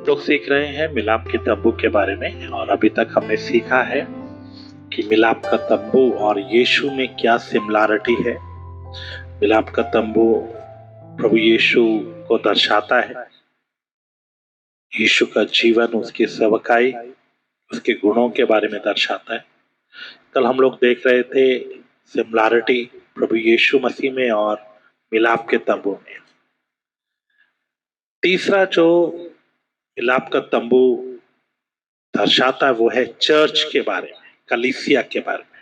लोग सीख रहे हैं मिलाप के तंबू के बारे में और अभी तक हमने सीखा है कि मिलाप का तंबू और यीशु में क्या सिमिलरिटी है। मिलाप का तंबू प्रभु यीशु को दर्शाता है, यीशु का जीवन, उसकी सेवकाई, उसके गुणों के बारे में दर्शाता है। कल हम लोग देख रहे थे सिमिलरिटी प्रभु यीशु मसीह में और मिलाप के तंबू में। तीसरा जो मिलाप का तंबू दर्शाता है वो है चर्च के बारे में, कलीसिया के बारे में।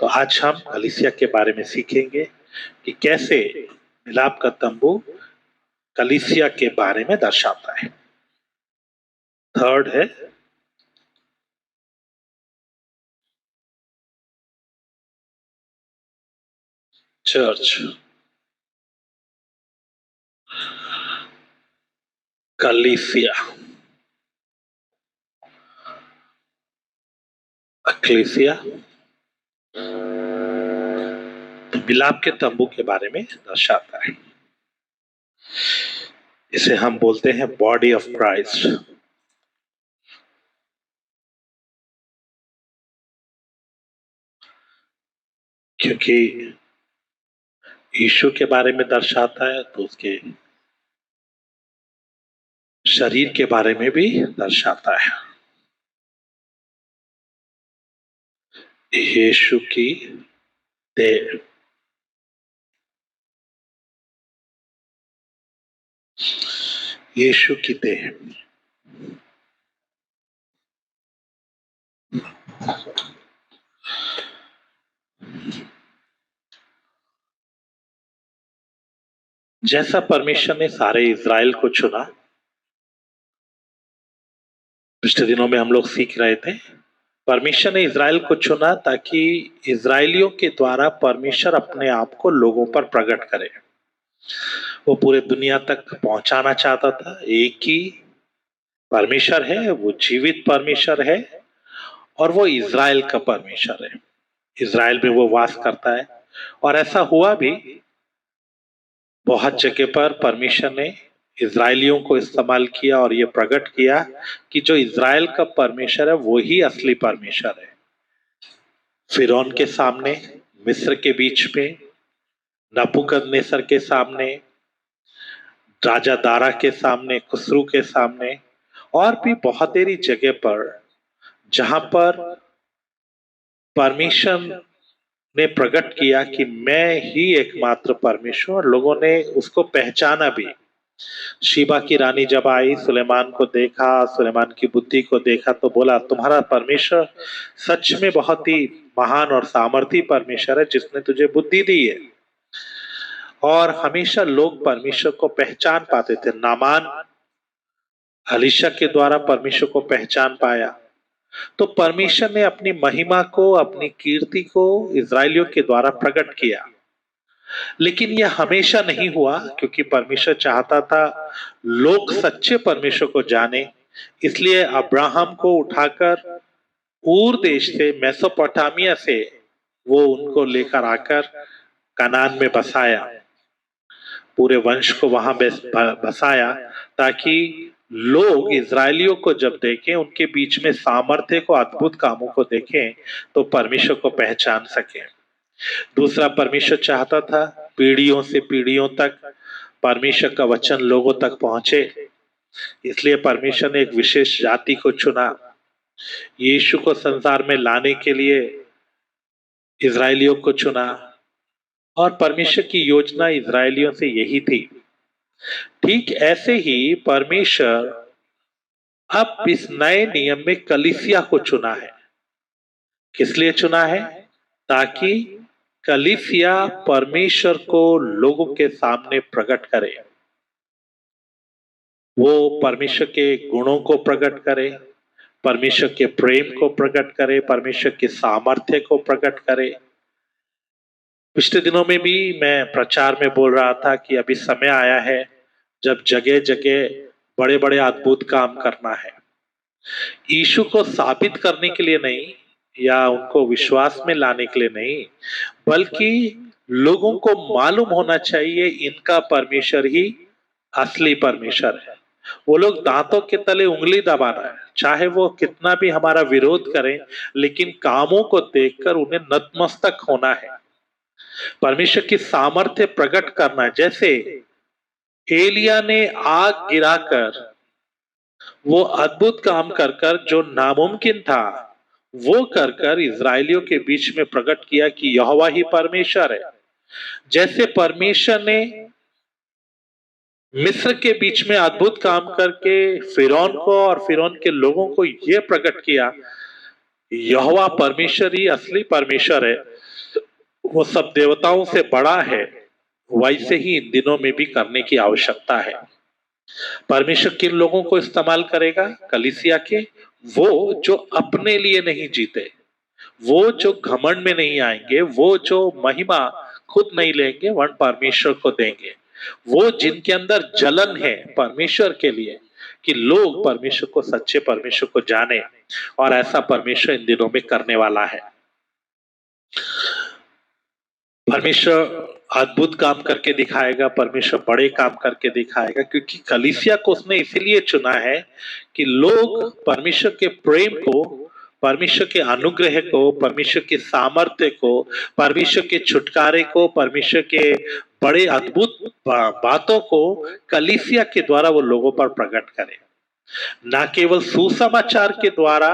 तो आज हम कलीसिया के बारे में सीखेंगे कि कैसे मिलाप का तंबू कलीसिया के बारे में दर्शाता है। थर्ड है चर्च, कलीसिया, अक्लेसिया। तो मिलाप के तंबू के बारे में दर्शाता है। इसे हम बोलते हैं बॉडी ऑफ क्राइस्ट। क्योंकि यीशु के बारे में दर्शाता है तो उसके शरीर के बारे में भी दर्शाता है। यीशु की देह, यीशु की देह। जैसा परमेश्वर ने सारे इज़राइल को चुना, पिछले दिनों में हम लोग सीख रहे थे, परमेश्वर ने इज़राइल को चुना ताकि इज़राइलियों के द्वारा परमेश्वर अपने आप को लोगों पर प्रकट करे। वो पूरे दुनिया तक पहुंचाना चाहता था। एक ही परमेश्वर है, वो जीवित परमेश्वर है और वो इज़राइल का परमेश्वर है। इज़राइल में वो वास करता है और ऐसा हुआ भी। बहुत जगह पर परमेश्वर ने इज़राइलियों को इस्तेमाल किया और ये प्रकट किया कि जो इज़राइल का परमेश्वर है वो ही असली परमेश्वर है। फिरौन के सामने, मिस्र के बीच में, नबूकदनेस्सर के सामने, राजा दारा के सामने, खुसरू के सामने और भी बहुत सारी जगह पर जहां पर परमेश्वर ने प्रकट किया कि मैं ही एकमात्र परमेश्वर, और लोगों ने उसको पहचाना भी। शीबा की रानी जब आई, सुलेमान को देखा, सुलेमान की बुद्धि को देखा तो बोला तुम्हारा परमेश्वर सच में बहुत ही महान और सामर्थी परमेश्वर है जिसने तुझे बुद्धि दी है। और हमेशा लोग परमेश्वर को पहचान पाते थे। नामान अलीशा के द्वारा परमेश्वर को पहचान पाया। तो परमेश्वर ने अपनी महिमा को, अपनी कीर्ति को इज़राइलियों के द्वारा प्रकट किया। लेकिन यह हमेशा नहीं हुआ, क्योंकि परमेश्वर चाहता था लोग सच्चे परमेश्वर को जाने। इसलिए अब्राहम को उठाकर ऊर देश से, मेसोपोटामिया से वो उनको लेकर आकर कनान में बसाया, पूरे वंश को वहां बसाया, ताकि लोग इज़राइलियों को जब देखें, उनके बीच में सामर्थ्य को, अद्भुत कामों को देखें तो परमेश्वर को पहचान सकें। दूसरा, परमेश्वर चाहता था पीढ़ियों से पीढ़ियों तक परमेश्वर का वचन लोगों तक पहुंचे। इसलिए परमेश्वर ने एक विशेष जाति को चुना यीशु को संसार में लाने के लिए। इज़राइलियों को चुना और परमेश्वर की योजना इज़राइलियों से यही थी। ठीक ऐसे ही परमेश्वर अब इस नए नियम में कलीसिया को चुना है। किस लिए चुना है? ताकि कलीसिया परमेश्वर को लोगों के सामने प्रकट करे, वो परमेश्वर के गुणों को प्रकट करे, परमेश्वर के प्रेम को प्रकट करे, परमेश्वर के सामर्थ्य को प्रकट करे। पिछले दिनों में भी मैं प्रचार में बोल रहा था कि अभी समय आया है जब जगह जगह बड़े बड़े अद्भुत काम करना है, यीशु को साबित करने के लिए नहीं या उनको विश्वास में लाने के लिए नहीं, बल्कि लोगों को मालूम होना चाहिए इनका परमेश्वर ही असली परमेश्वर है। वो लोग दांतों के तले उंगली दबा रहा है, चाहे वो कितना भी हमारा विरोध करें, लेकिन कामों को देखकर उन्हें नतमस्तक होना है, परमेश्वर की सामर्थ्य प्रकट करना है। जैसे एलिया ने आग गिराकर वो अद्भुत काम कर कर जो नामुमकिन था वो कर कर इजरायलियों के बीच में प्रकट किया कि यहोवा ही परमेश्वर है। जैसे परमेश्वर ने मिस्र के बीच में अद्भुत काम करके फिरौन को और फिरौन के लोगों को यह प्रकट किया यहोवा परमेश्वर ही असली परमेश्वर है, वो सब देवताओं से बड़ा है, वैसे ही इन दिनों में भी करने की आवश्यकता है। परमेश्वर किन लोगों को इस्तेमाल करेगा? कलीसिया के, वो जो अपने लिए नहीं जीते, वो जो घमंड में नहीं आएंगे, वो जो महिमा खुद नहीं लेंगे वरन परमेश्वर को देंगे, वो जिनके अंदर जलन है परमेश्वर के लिए कि लोग परमेश्वर को, सच्चे परमेश्वर को जाने। और ऐसा परमेश्वर इन दिनों में करने वाला है। परमेश्वर अद्भुत काम करके दिखाएगा, परमेश्वर बड़े काम करके दिखाएगा, क्योंकि कलीसिया को उसने इसीलिए चुना है कि लोग परमेश्वर के प्रेम को, परमेश्वर के अनुग्रह को, परमेश्वर के सामर्थ्य को, परमेश्वर के छुटकारे को, परमेश्वर के बड़े अद्भुत बातों को कलीसिया के द्वारा वो लोगों पर प्रकट करें। ना केवल सुसमाचार के द्वारा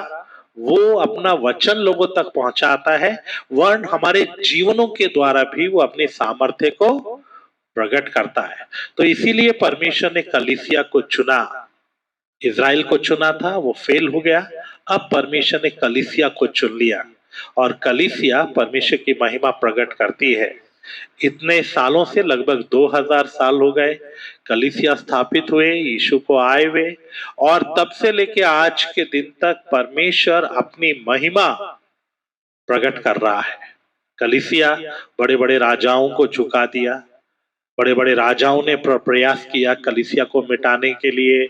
वो अपना वचन लोगों तक पहुंचाता है, वरन हमारे जीवनों के द्वारा भी वो अपने सामर्थ्य को प्रकट करता है। तो इसीलिए परमेश्वर ने कलीसिया को चुना। इज़राइल को चुना था, वो फेल हो गया। अब परमेश्वर ने कलीसिया को चुन लिया और कलीसिया परमेश्वर की महिमा प्रकट करती है। इतने सालों से, लगभग 2000 साल हो गए कलीसिया स्थापित हुए, यीशु को आए हुए, और तब से लेके आज के दिन तक परमेश्वर अपनी महिमा प्रकट कर रहा है। कलीसिया बड़े बड़े राजाओं को झुका दिया, बड़े बड़े राजाओं ने प्रयास किया कलीसिया को मिटाने के लिए,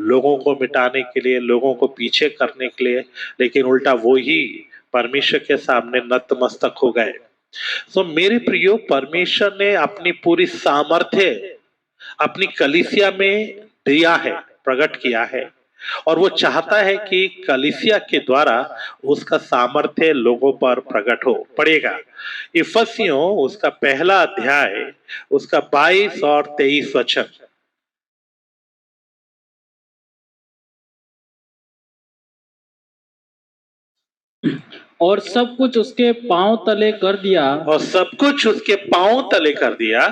लोगों को मिटाने के लिए, लोगों को पीछे करने के लिए, लेकिन उल्टा वो ही परमेश्वर के सामने नतमस्तक हो गए। तो मेरे प्रियो, परमेश्वर ने अपनी पूरी सामर्थ्य अपनी कलीसिया में दिया है, प्रकट किया है, और वो चाहता है कि कलीसिया के द्वारा उसका सामर्थ्य लोगों पर प्रकट हो। पड़ेगा इफिसियों उसका पहला अध्याय, उसका 22 और 23 वचन। और सब कुछ उसके पांव तले कर दिया, और सब कुछ उसके पांव तले कर दिया,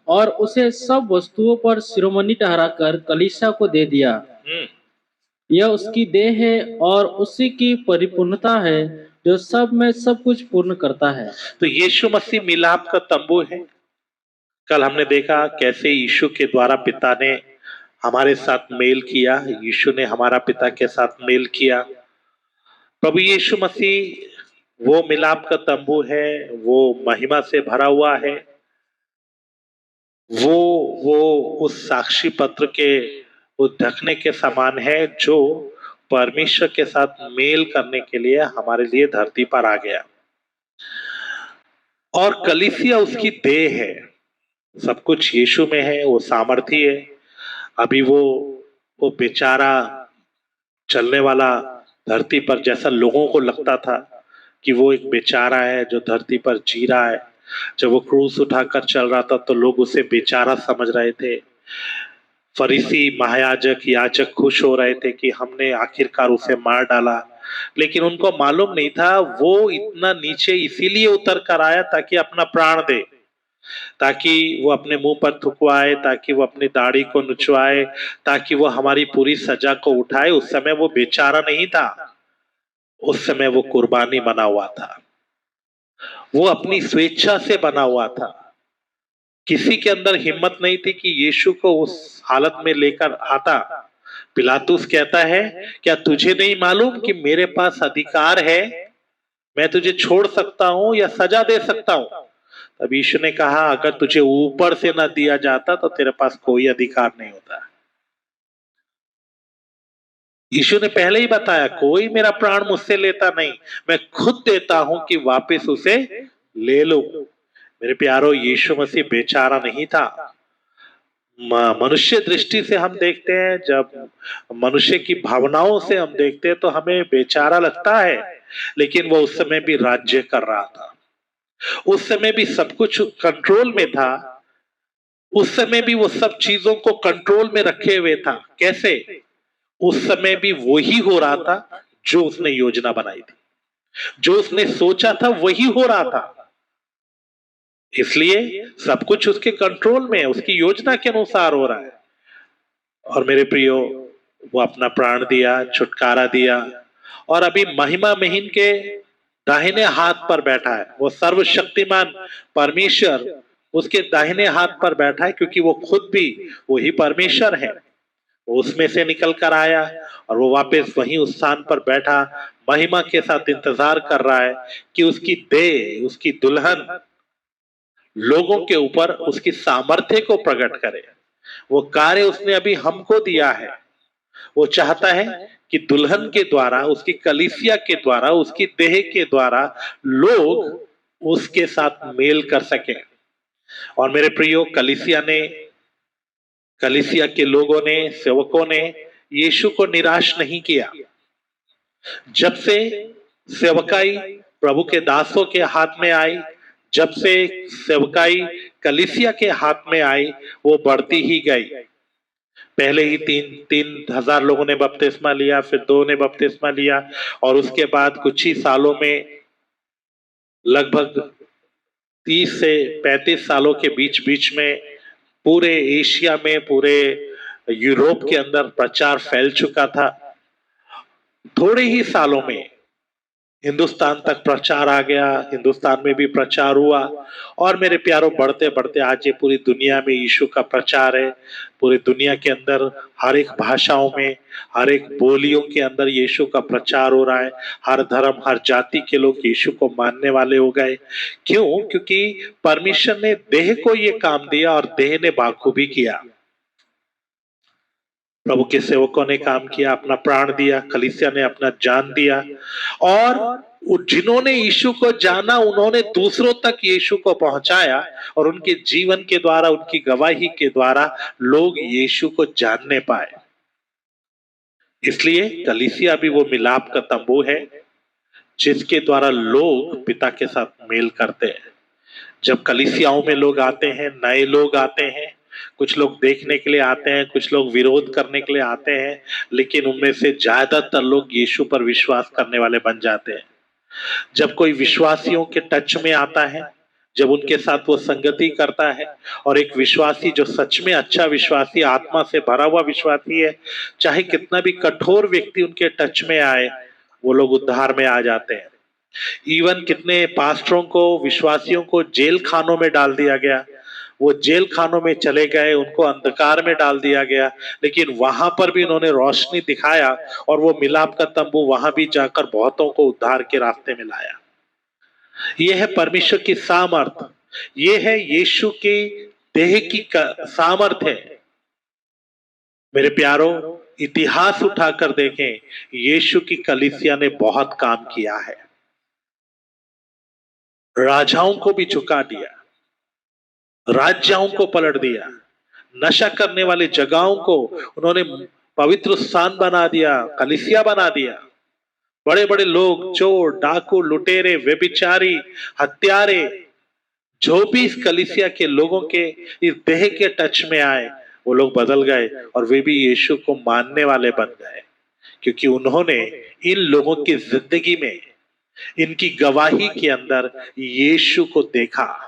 और उसे सब वस्तुओं पर शिरोमणि ठहराकर कलीसिया को दे दिया। यह उसकी देह है और उसी की परिपूर्णता है जो सब में सब कुछ पूर्ण करता है। तो यीशु मसीह मिलाप का तंबू है। कल हमने देखा कैसे यीशु के द्वारा पिता ने हमारे साथ मेल किया, यीशु ने हमारा पिता के साथ मेल किया। प्रभु यीशु मसीह वो मिलाप का तंबू है, वो महिमा से भरा हुआ है, वो उस साक्षी पत्र के उस ढकने के समान है जो परमेश्वर के साथ मेल करने के लिए हमारे लिए धरती पर आ गया। और कलीसिया उसकी देह है, सब कुछ यीशु में है, वो सामर्थी है। अभी वो बेचारा चलने वाला धरती पर, जैसा लोगों को लगता था कि वो एक बेचारा है जो धरती पर जी रहा है, जब वो क्रूस उठाकर चल रहा था तो लोग उसे बेचारा समझ रहे थे। फरीसी, महायाजक, याजक खुश हो रहे थे कि हमने आखिरकार उसे मार डाला, लेकिन उनको मालूम नहीं था वो इतना नीचे इसीलिए उतर कर आया ताकि अपना प्राण दे, ताकि वो अपने मुंह पर थुकवाए, ताकि वो अपनी दाढ़ी को नुचवाए, ताकि वो हमारी पूरी सजा को उठाए। उस समय वो बेचारा नहीं था, उस समय वो कुर्बानी बना हुआ था, वो अपनी स्वेच्छा से बना हुआ था। किसी के अंदर हिम्मत नहीं थी कि यीशु को उस हालत में लेकर आता। पिलातुस कहता है, क्या तुझे नहीं मालूम कि मेरे पास अधिकार है, मैं तुझे छोड़ सकता हूं या सजा दे सकता हूं? तब यीशु ने कहा, अगर तुझे ऊपर से ना दिया जाता तो तेरे पास कोई अधिकार नहीं होता। यीशु ने पहले ही बताया, कोई मेरा प्राण मुझसे लेता नहीं, मैं खुद देता हूं कि वापस उसे ले लो। मेरे प्यारो, यीशु मसीह बेचारा नहीं था। मनुष्य दृष्टि से हम देखते हैं, जब मनुष्य की भावनाओं से हम देखते हैं तो हमें बेचारा लगता है, लेकिन वो उस समय भी राज्य कर रहा था, उस समय भी सब कुछ कंट्रोल में था, उस समय भी वो सब चीजों को कंट्रोल में रखे हुए था। कैसे? उस समय भी वही हो रहा था जो उसने योजना बनाई थी, जो उसने सोचा था वही हो रहा था। इसलिए सब कुछ उसके कंट्रोल में है, उसकी योजना के अनुसार हो रहा है। और मेरे प्रियो, वो अपना प्राण दिया, छुटकारा दिया, और अभी महिमा महीन के दाहिने हाथ पर बैठा है। वो सर्वशक्तिमान परमेश्वर उसके दाहिने हाथ पर बैठा है, क्योंकि वो खुद भी वही परमेश्वर है। वो उसमें से निकल कर आया और वो वापस वहीं उस स्थान पर बैठा महिमा के साथ इंतजार कर रहा है कि उसकी देह, उसकी दुल्हन लोगों के ऊपर उसकी सामर्थ्य को प्रकट करे। वो कार्य उसने अभी हमको दिया है। वो चाहता है कि दुल्हन के द्वारा, उसकी कलीसिया के द्वारा, उसकी देह के द्वारा लोग उसके साथ मेल कर सके। और मेरे प्रियो, कलीसिया के लोगों ने, सेवकों ने यीशु को निराश नहीं किया। जब से सेवकाई प्रभु के दासों के हाथ में आई, जब से सेवकाई कलीसिया के हाथ में आई, वो बढ़ती ही गई। पहले ही 3,000 लोगों ने बपतिस्मा लिया, फिर 2 ने बपतिस्मा लिया, और उसके बाद कुछ ही सालों में लगभग 30 से 35 सालों के बीच बीच में पूरे एशिया में, पूरे यूरोप के अंदर प्रचार फैल चुका था। थोड़े ही सालों में हिंदुस्तान तक प्रचार आ गया, हिंदुस्तान में भी प्रचार हुआ, और मेरे प्यारों, बढ़ते बढ़ते आज ये पूरी दुनिया में यीशु का प्रचार है। पूरी दुनिया के अंदर हर एक भाषाओं में, हर एक बोलियों के अंदर यीशु का प्रचार हो रहा है। हर धर्म, हर जाति के लोग यीशु को मानने वाले हो गए। क्यों? क्योंकि परमेश्वर ने देह को ये काम दिया और देह ने बाखूबी किया। प्रभु के सेवकों ने काम किया, अपना प्राण दिया, कलीसिया ने अपना जान दिया, और जिन्होंने यीशु को जाना उन्होंने दूसरों तक यीशु को पहुंचाया, और उनके जीवन के द्वारा, उनकी गवाही के द्वारा लोग यीशु को जानने पाए। इसलिए कलीसिया भी वो मिलाप का तंबू है जिसके द्वारा लोग पिता के साथ मेल करते हैं। जब कलीसियाओं में लोग आते हैं, नए लोग आते हैं, कुछ लोग देखने के लिए आते हैं, कुछ लोग विरोध करने के लिए आते हैं, लेकिन उनमें से ज्यादातर लोग यीशु पर विश्वास करने वाले बन जाते हैं। जब कोई विश्वासियों के टच में आता है, जब उनके साथ वो संगति करता है, और एक विश्वासी जो सच में अच्छा विश्वासी, आत्मा से भरा हुआ विश्वासी है, चाहे कितना भी कठोर व्यक्ति उनके टच में आए, वो लोग उद्धार में आ जाते हैं। इवन कितने पास्टरों को, विश्वासियों को जेल खानों में डाल दिया गया, वो जेल खानों में चले गए, उनको अंधकार में डाल दिया गया, लेकिन वहां पर भी उन्होंने रोशनी दिखाया, और वो मिलाप का तंबू वहां भी जाकर बहुतों को उद्धार के रास्ते में लाया। ये है परमेश्वर की सामर्थ, ये है यीशु की देह की सामर्थ है। मेरे प्यारों, इतिहास उठाकर देखें, यीशु की कलीसिया ने बहुत काम किया है। राजाओं को भी झुका दिया, राज्यों को पलट दिया, नशा करने वाली जगहों को उन्होंने पवित्र स्थान बना दिया, कलीसिया बना दिया। बड़े बड़े लोग, चोर, डाकू, लुटेरे, व्यभिचारी, हत्यारे, जो भी इस कलीसिया के लोगों के इस देह के टच में आए, वो लोग बदल गए, और वे भी यीशु को मानने वाले बन गए, क्योंकि उन्होंने इन लोगों की जिंदगी में, इनकी गवाही के अंदर यीशु को देखा।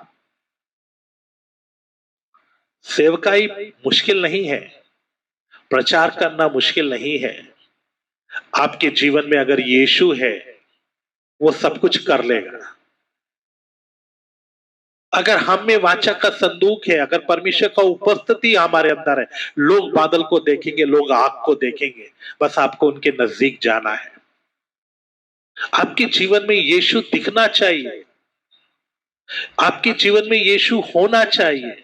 सेवकाई मुश्किल नहीं है, प्रचार करना मुश्किल नहीं है। आपके जीवन में अगर यीशु है, वो सब कुछ कर लेगा। अगर हम में वाचा का संदूक है, अगर परमेश्वर का उपस्थिति हमारे अंदर है, लोग बादल को देखेंगे, लोग आग को देखेंगे, बस आपको उनके नजदीक जाना है। आपके जीवन में यीशु दिखना चाहिए, आपके जीवन में यीशु होना चाहिए,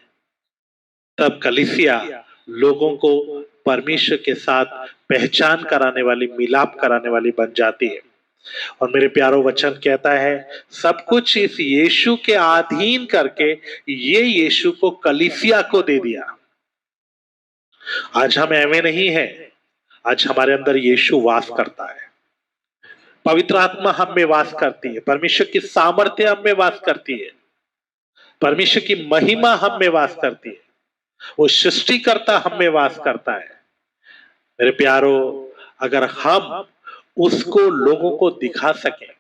तब कलीसिया लोगों को परमेश्वर के साथ पहचान कराने वाली, मिलाप कराने वाली बन जाती है। और मेरे प्यारो, वचन कहता है, सब कुछ इस यीशु के अधीन करके ये यीशु को कलीसिया को दे दिया। आज हम एवे नहीं है, आज हमारे अंदर यीशु वास करता है, पवित्र आत्मा हम में वास करती है, परमेश्वर की सामर्थ्य हम में वास करती है, परमेश्वर की महिमा हम में वास करती है, वो सृष्टिकर्ता हम में वास करता है। मेरे प्यारो, अगर हम उसको लोगों को दिखा सकें,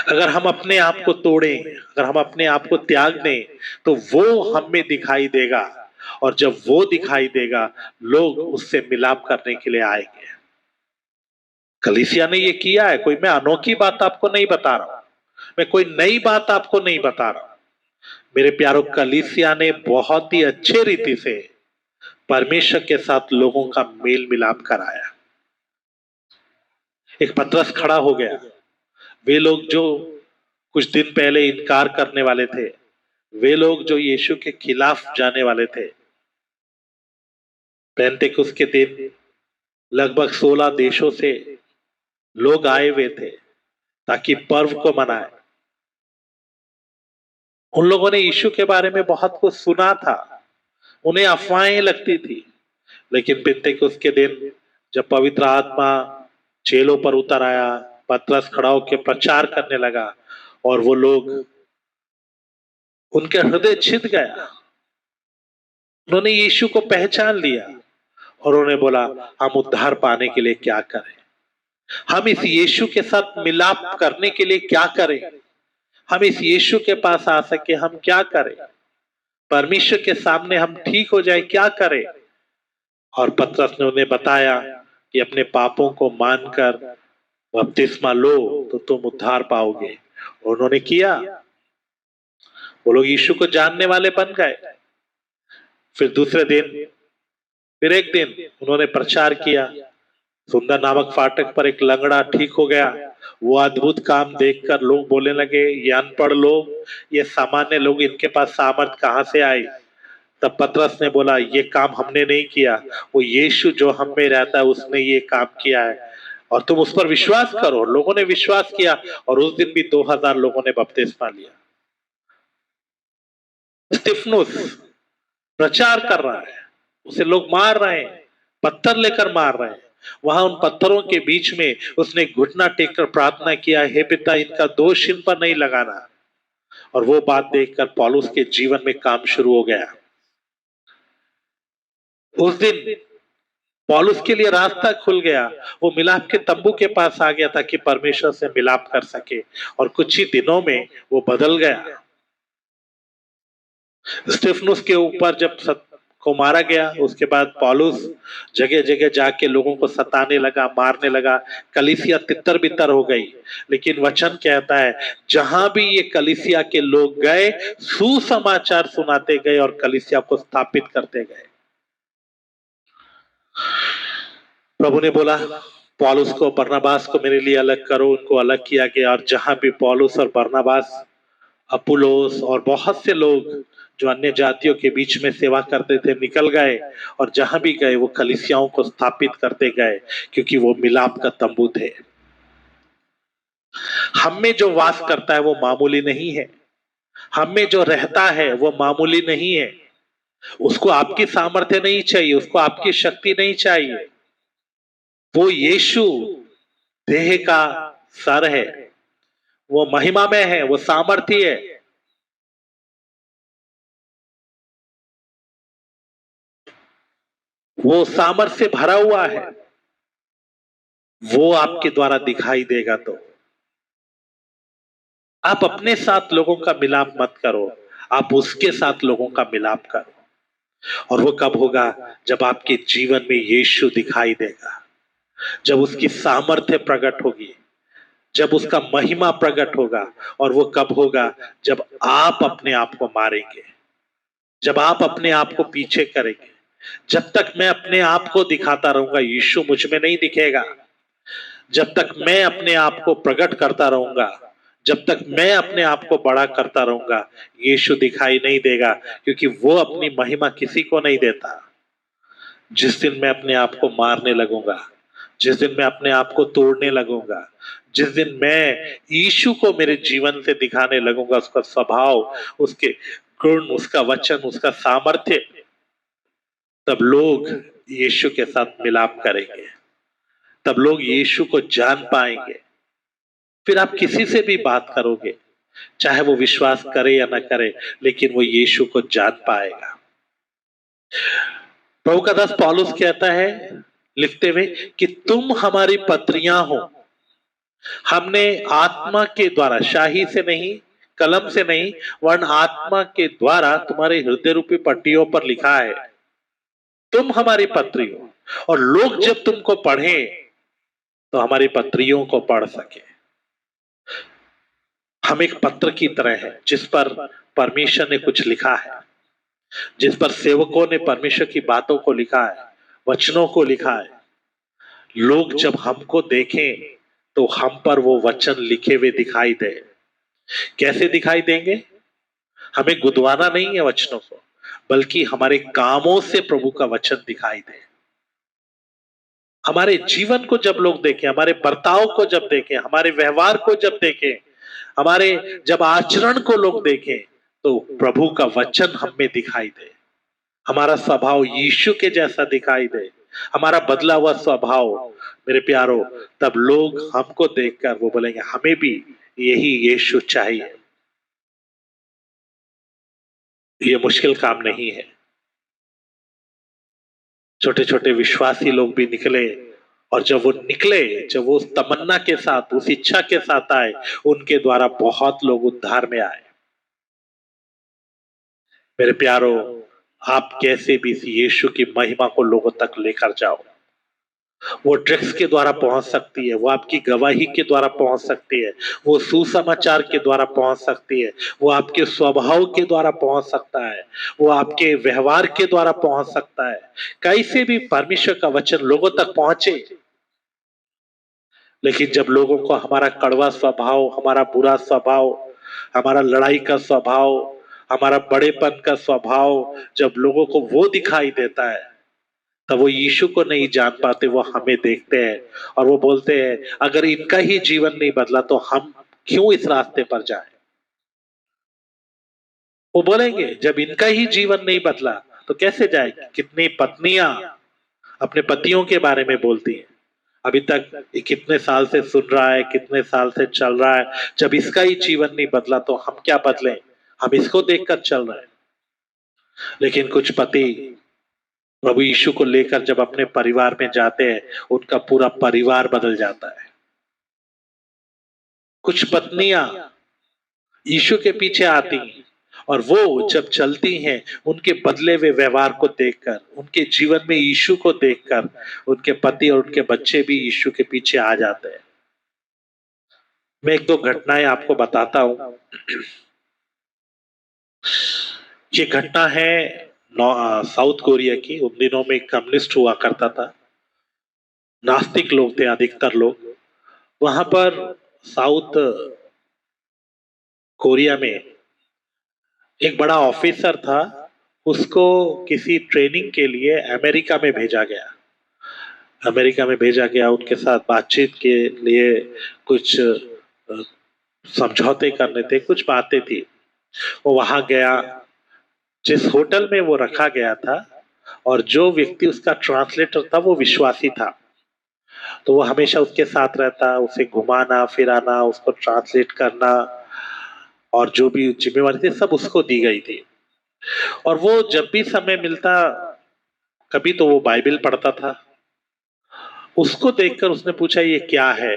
अगर हम अपने आप को तोड़ें, अगर हम अपने आप को त्याग दें, तो वो हम में दिखाई देगा, और जब वो दिखाई देगा लोग उससे मिलाप करने के लिए आएंगे। कलीसिया ने ये किया है, कोई मैं अनोखी बात आपको नहीं बता रहा हूं, मैं कोई नई बात आपको नहीं बता रहा हूं। मेरे प्यारो, कलीसिया ने बहुत ही अच्छे रीति से परमेश्वर के साथ लोगों का मेल मिलाप कराया। एक पतरस खड़ा हो गया, वे लोग जो कुछ दिन पहले इनकार करने वाले थे, वे लोग जो यीशु के खिलाफ जाने वाले थे, पेंतेकुस्त के दिन लगभग 16 देशों से लोग आए हुए थे ताकि पर्व को मनाए। उन लोगों ने यीशु के बारे में बहुत कुछ सुना था, उन्हें अफवाहें लगती थी, लेकिन पेंतेकुस्त के दिन जब पवित्र आत्मा चेलों पर उतर आया, पतरस खड़ा होकर प्रचार करने लगा, और वो लोग, उनके हृदय छिद गया, उन्होंने यीशु को पहचान लिया, और उन्होंने बोला हम उद्धार पाने के लिए क्या करें, हम इस यीशु के साथ मिलाप करने के लिए क्या करें, हम इस यीशु के पास आ सके हम क्या करें, परमेश्वर के सामने हम ठीक हो जाए क्या करें। और पतरस ने उन्हें बताया कि अपने पापों को मानकर बपतिस्मा लो तो तुम उद्धार पाओगे। उन्होंने किया, वो लोग यीशु को जानने वाले बन गए। फिर दूसरे दिन, फिर एक दिन उन्होंने प्रचार किया, सुंदर नामक फाटक पर एक लंगड़ा ठीक हो गया। वो अद्भुत काम देखकर लोग बोलने लगे ये अनपढ़ लोग, ये सामान्य लोग, इनके पास सामर्थ कहां से आई। तब पतरस ने बोला ये काम हमने नहीं किया, वो यीशु जो हम में रहता है उसने ये काम किया है, और तुम उस पर विश्वास करो। लोगों ने विश्वास किया, और उस दिन भी 2000 लोगों ने बपतिस्मा लिया। स्तिफनुस प्रचार कर रहा है, उसे लोग मार रहे हैं, पत्थर लेकर मार रहे हैं, वहां उन पत्थरों के बीच में उसने घुटना टेककर प्रार्थना किया, हे पिता इनका दोष इन पर नहीं लगाना। और वो बात देखकर पौलुस के जीवन में काम शुरू हो गया। उस दिन पौलुस के लिए रास्ता खुल गया, वो मिलाप के तंबू के पास आ गया ताकि परमेश्वर से मिलाप कर सके, और कुछ ही दिनों में वो बदल गया। स्टेफनुस के ऊपर जब को मारा गया, उसके बाद पौलुस जगह जगह जाके लोगों को सताने लगा, मारने लगा, कलीसिया तितर बितर हो गई। लेकिन वचन कहता है जहां भी ये कलीसिया के लोग गए, सुसमाचार सुनाते गए और कलीसिया को स्थापित करते गए। प्रभु ने बोला पौलुस को, बरनबास को मेरे लिए अलग करो, उनको अलग किया गया। और जहां भी पौलुस और बरनबास, अपुलोस और बहुत से लोग जो अन्य जातियों के बीच में सेवा करते थे निकल गए, और जहां भी गए वो कलीसियाओं को स्थापित करते गए, क्योंकि वो मिलाप का तंबू थे। हम में जो वास करता है वो मामूली नहीं है, हम में जो रहता है वो मामूली नहीं है। उसको आपकी सामर्थ्य नहीं चाहिए, उसको आपकी शक्ति नहीं चाहिए। वो यीशु देह का सर है, वो महिमा में है, वो सामर्थ्य है। वो सामर्थ्य से भरा हुआ है, वो आपके द्वारा दिखाई देगा। तो आप अपने साथ लोगों का मिलाप मत करो, आप उसके साथ लोगों का मिलाप करो। और वो कब होगा? जब आपके जीवन में यीशु दिखाई देगा, जब उसकी सामर्थ्य प्रकट होगी, जब उसका महिमा प्रकट होगा। और वो कब होगा? जब आप अपने आप को मारेंगे, जब आप अपने आप को पीछे करेंगे। जब तक मैं अपने आप को दिखाता रहूंगा यीशु मुझ में नहीं दिखेगा। जब तक मैं अपने आप को प्रकट करता रहूंगा, जब तक मैं अपने आप को बड़ा करता रहूंगा, यीशु दिखाई नहीं देगा, क्योंकि वो अपनी महिमा किसी को नहीं देता। जिस दिन मैं अपने आप को मारने लगूंगा, जिस दिन मैं अपने आप को तोड़ने लगूंगा, जिस दिन मैं यीशु को मेरे जीवन से दिखाने लगूंगा, उसका स्वभाव, उसके गुण, उसका वचन, उसका सामर्थ्य, तब लोग यीशु के साथ मिलाप करेंगे, तब लोग यीशु को जान पाएंगे। फिर आप किसी से भी बात करोगे, चाहे वो विश्वास करे या ना करे, लेकिन वो यीशु को जान पाएगा। प्रभु का दास पौलुस कहता है लिखते हुए कि तुम हमारी पत्रियां हो। हमने आत्मा के द्वारा, शाही से नहीं, कलम से नहीं, वरन आत्मा के द्वारा तुम्हारे हृदय रूपी पट्टियों पर लिखा है, तुम हमारी पत्री हो। और लोग जब तुमको पढ़े तो हमारी पत्रियों को पढ़ सके। हम एक पत्र की तरह है जिस पर परमेश्वर ने कुछ लिखा है, जिस पर सेवकों ने परमेश्वर की बातों को लिखा है, वचनों को लिखा है। लोग जब हमको देखें तो हम पर वो वचन लिखे हुए दिखाई दे। कैसे दिखाई देंगे? हमें गुदवाना नहीं है वचनों को, बल्कि हमारे कामों से प्रभु का वचन दिखाई दे। हमारे जीवन को जब लोग देखें, हमारे बर्ताव को जब देखें, हमारे व्यवहार को जब देखें, हमारे जब आचरण को लोग देखें, तो प्रभु का वचन हम में दिखाई दे, हमारा स्वभाव यीशु के जैसा दिखाई दे, हमारा बदला हुआ स्वभाव। मेरे प्यारो, तब लोग हमको देखकर वो बोलेंगे हमें भी यही यीशु चाहिए। ये मुश्किल काम नहीं है। छोटे छोटे विश्वासी लोग भी निकले, और जब वो निकले, जब वो उस तमन्ना के साथ, उस इच्छा के साथ आए, उनके द्वारा बहुत लोग उद्धार में आए। मेरे प्यारो, आप कैसे भी इस यीशु की महिमा को लोगों तक लेकर जाओ। वो ट्रिक्स के द्वारा पहुंच सकती है, वो आपकी गवाही के द्वारा पहुंच सकती है, वो सुसमाचार के द्वारा पहुंच सकती है, वो आपके स्वभाव के द्वारा पहुंच सकता है, वो आपके व्यवहार के द्वारा पहुंच सकता है। कैसे भी परमेश्वर का वचन लोगों तक पहुंचे। लेकिन जब लोगों को हमारा कड़वा स्वभाव, हमारा बुरा स्वभाव, हमारा लड़ाई का स्वभाव, हमारा बड़ेपन का स्वभाव, जब लोगों को वो दिखाई देता है, तब वो यीशु को नहीं जान पाते, वो हमें देखते हैं और वो बोलते हैं अगर इनका ही जीवन नहीं बदला तो हम क्यों इस रास्ते पर जाएं। वो बोलेंगे जब इनका ही जीवन नहीं बदला तो कैसे जाएगी। कितनी पत्नियां अपने पतियों के बारे में बोलती हैं, अभी तक ये कितने साल से सुन रहा है, कितने साल से चल रहा है, जब इसका ही जीवन नहीं बदला तो हम क्या बदलें, हम इसको देखकर चल रहे हैं। लेकिन कुछ पति प्रभु यीशु को लेकर जब अपने परिवार में जाते हैं, उनका पूरा परिवार बदल जाता है। कुछ पत्नियां यीशु के पीछे आती हैं और वो जब चलती हैं, उनके बदले हुए व्यवहार को देखकर, उनके जीवन में यीशु को देखकर, उनके पति और उनके बच्चे भी यीशु के पीछे आ जाते हैं। मैं एक दो घटनाएं आपको बताता हूं। ये घटना है साउथ कोरिया की। उन दिनों में कम्युनिस्ट हुआ करता था, नास्तिक लोग थे अधिकतर लोग वहां पर। साउथ कोरिया में एक बड़ा ऑफिसर था, उसको किसी ट्रेनिंग के लिए अमेरिका में भेजा गया। अमेरिका में भेजा गया, उनके साथ बातचीत के लिए कुछ समझौते करने थे, कुछ बातें थी। वो वहां गया, जिस होटल में वो रखा गया था, और जो व्यक्ति उसका ट्रांसलेटर था वो विश्वासी था, तो वो हमेशा उसके साथ रहता, उसे घुमाना फिराना, उसको ट्रांसलेट करना, और जो भी जिम्मेवारी थी सब उसको दी गई थी। और वो जब भी समय मिलता, कभी तो वो बाइबल पढ़ता था। उसको देखकर उसने पूछा ये क्या है,